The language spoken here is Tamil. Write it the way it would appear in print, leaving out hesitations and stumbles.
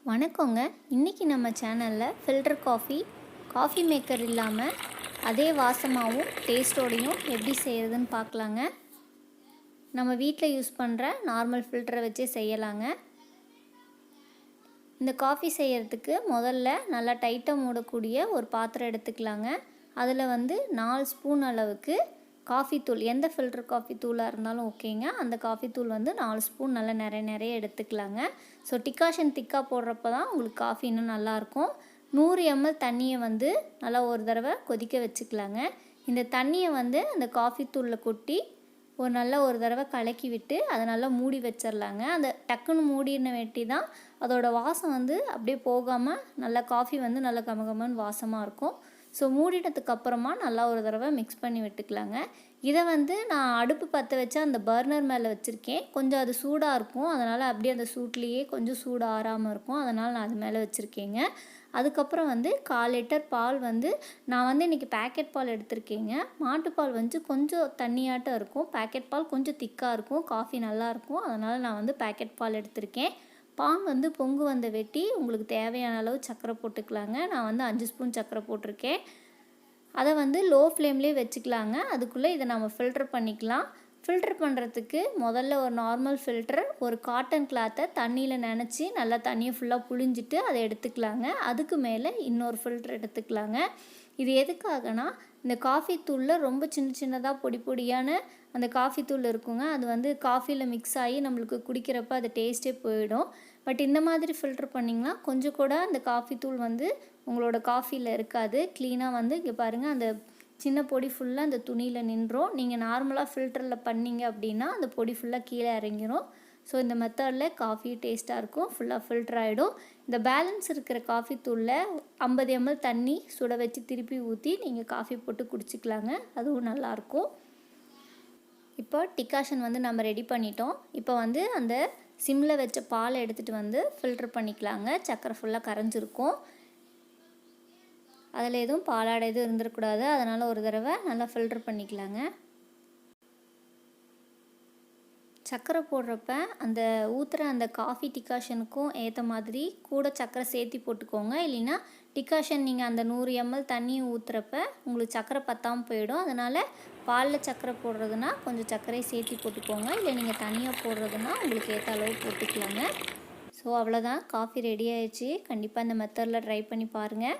வணக்கங்க. இன்றைக்கி நம்ம சேனலில் ஃபில்டர் காஃபி மேக்கர் இல்லாமல் அதே வாசமாகவும் டேஸ்ட்டோடையும் எப்படி செய்கிறதுன்னு பார்க்கலாங்க. நம்ம வீட்டில் யூஸ் பண்ணுற நார்மல் ஃபில்டரை வச்சே செய்யலாங்க. இந்த காஃபி செய்கிறதுக்கு முதல்ல நல்லா டைட்டாக மூடக்கூடிய ஒரு பாத்திரம் எடுத்துக்கலாங்க. அதில் 4 ஸ்பூன் அளவுக்கு காஃபி தூள், எந்த ஃபில்டர் காஃபி தூளாக இருந்தாலும் ஓகேங்க. அந்த காஃபி தூள் 4 ஸ்பூன் நல்லா நிறைய எடுத்துக்கலாங்க. ஸோ டிகாஷன் திக்காக போடுறப்ப தான் உங்களுக்கு காஃபி இன்னும் நல்லாயிருக்கும். 100 ml தண்ணியை நல்லா ஒரு தடவை கொதிக்க வச்சுக்கலாங்க. இந்த தண்ணியை அந்த காஃபி தூளில் கொட்டி ஒரு தடவை கலக்கி விட்டு அதை நல்லா மூடி வச்சிடலாங்க. அந்த டக்குன்னு மூடின வெட்டி தான் அதோட வாசம் அப்படியே போகாமல் நல்லா காஃபி நல்லா கமகமன்னு வாசமாக இருக்கும். ஸோ மூடினதுக்கப்புறமா நல்லா ஒரு தடவை மிக்ஸ் பண்ணி விட்டுக்கலாங்க. இதை நான் அடுப்பு பற்ற வச்சு அந்த பர்னர் மேலே வச்சுருக்கேன். கொஞ்சம் அது சூடாக இருக்கும், அதனால் அப்படியே அந்த சூட்லேயே கொஞ்சம் சூடு ஆறாமல் இருக்கும். அதனால் நான் அது மேலே வச்சுருக்கேங்க. அதுக்கப்புறம் 1/4 லிட்டர் பால் நான் இன்றைக்கி பேக்கெட் பால் எடுத்திருக்கேங்க. மாட்டுப்பால் கொஞ்சம் தண்ணியாட்டம் இருக்கும், பேக்கெட் பால் கொஞ்சம் திக்காக இருக்கும், காஃபி நல்லாயிருக்கும். அதனால் நான் பேக்கெட் பால் எடுத்திருக்கேன். பால் பொங்கு வந்த வெட்டி உங்களுக்கு தேவையான அளவு சர்க்கரை போட்டுக்கலாங்க. நான் 5 ஸ்பூன் சர்க்கரை போட்டிருக்கேன். அதை லோ ஃப்ளேம்லேயே வச்சுக்கலாங்க. அதுக்குள்ளே இதை நம்ம ஃபில்டர் பண்ணிக்கலாம். ஃபில்டர் பண்ணுறதுக்கு முதல்ல ஒரு நார்மல் ஃபில்டர், ஒரு காட்டன் கிளாத்தை தண்ணியில் நனைச்சி நல்லா தண்ணியை ஃபுல்லாக புழிஞ்சிட்டு அதை எடுத்துக்கலாங்க. அதுக்கு மேலே இன்னொரு ஃபில்டர் எடுத்துக்கலாங்க. இது எதுக்காகனா, இந்த காஃபி தூளில் ரொம்ப சின்னதாக பொடியான அந்த காஃபி தூள் இருக்குங்க. அது காஃபியில் மிக்ஸ் ஆகி நம்மளுக்கு குடிக்கிறப்ப அது டேஸ்ட்டே போயிடும். பட் இந்த மாதிரி ஃபில்டர் பண்ணிங்கன்னா கொஞ்சம் கூட அந்த காஃபி தூள் உங்களோட காஃபியில் இருக்காது. க்ளீனாக இங்கே பாருங்கள், அந்த சின்ன பொடி ஃபுல்லாக அந்த துணியில் நின்றோம். நீங்கள் நார்மலாக ஃபில்டரில் பண்ணிங்க அப்படின்னா அந்த பொடி ஃபுல்லாக கீழே இறங்கிடும். ஸோ இந்த மெத்தடில் காஃபி டேஸ்ட்டாக இருக்கும், ஃபுல்லாக ஃபில்டர் ஆகிடும். இந்த பேலன்ஸ் இருக்கிற காஃபி தூளில் 50 ml தண்ணி சுட வச்சு திருப்பி ஊற்றி நீங்கள் காஃபி போட்டு குடிச்சிக்கலாங்க. அதுவும் நல்லாயிருக்கும். இப்போ டிகாஷன் நம்ம ரெடி பண்ணிட்டோம். இப்போ அந்த சிம்மில் வச்ச பாலை எடுத்துகிட்டு ஃபில்டர் பண்ணிக்கலாங்க. சக்கரை ஃபுல்லாக கரைஞ்சிருக்கும், அதில் எதுவும் பாலாடை எதுவும் இருந்துடக்கூடாது. அதனால் ஒரு தடவை நல்லா ஃபில்டர் பண்ணிக்கலாங்க. சர்க்கரை போடுறப்ப அந்த ஊற்றுற அந்த காஃபி டிகாஷனுக்கும் ஏற்ற மாதிரி கூட சர்க்கரை சேர்த்தி போட்டுக்கோங்க. இல்லைன்னா டிகாஷன் நீங்கள் அந்த 100 ml தண்ணி ஊற்றுறப்ப உங்களுக்கு சர்க்கரை பற்றாமல் போயிடும். அதனால் பாலில் சர்க்கரை போடுறதுனா கொஞ்சம் சர்க்கரையை சேர்த்தி போட்டுக்கோங்க. இல்லை நீங்கள் தனியாக போடுறதுனா உங்களுக்கு ஏற்ற அளவு போட்டுக்கலாங்க. ஸோ அவ்வளோதான், காஃபி ரெடி ஆயிடுச்சு. கண்டிப்பாக இந்த மெத்தடில் ட்ரை பண்ணி பாருங்கள்.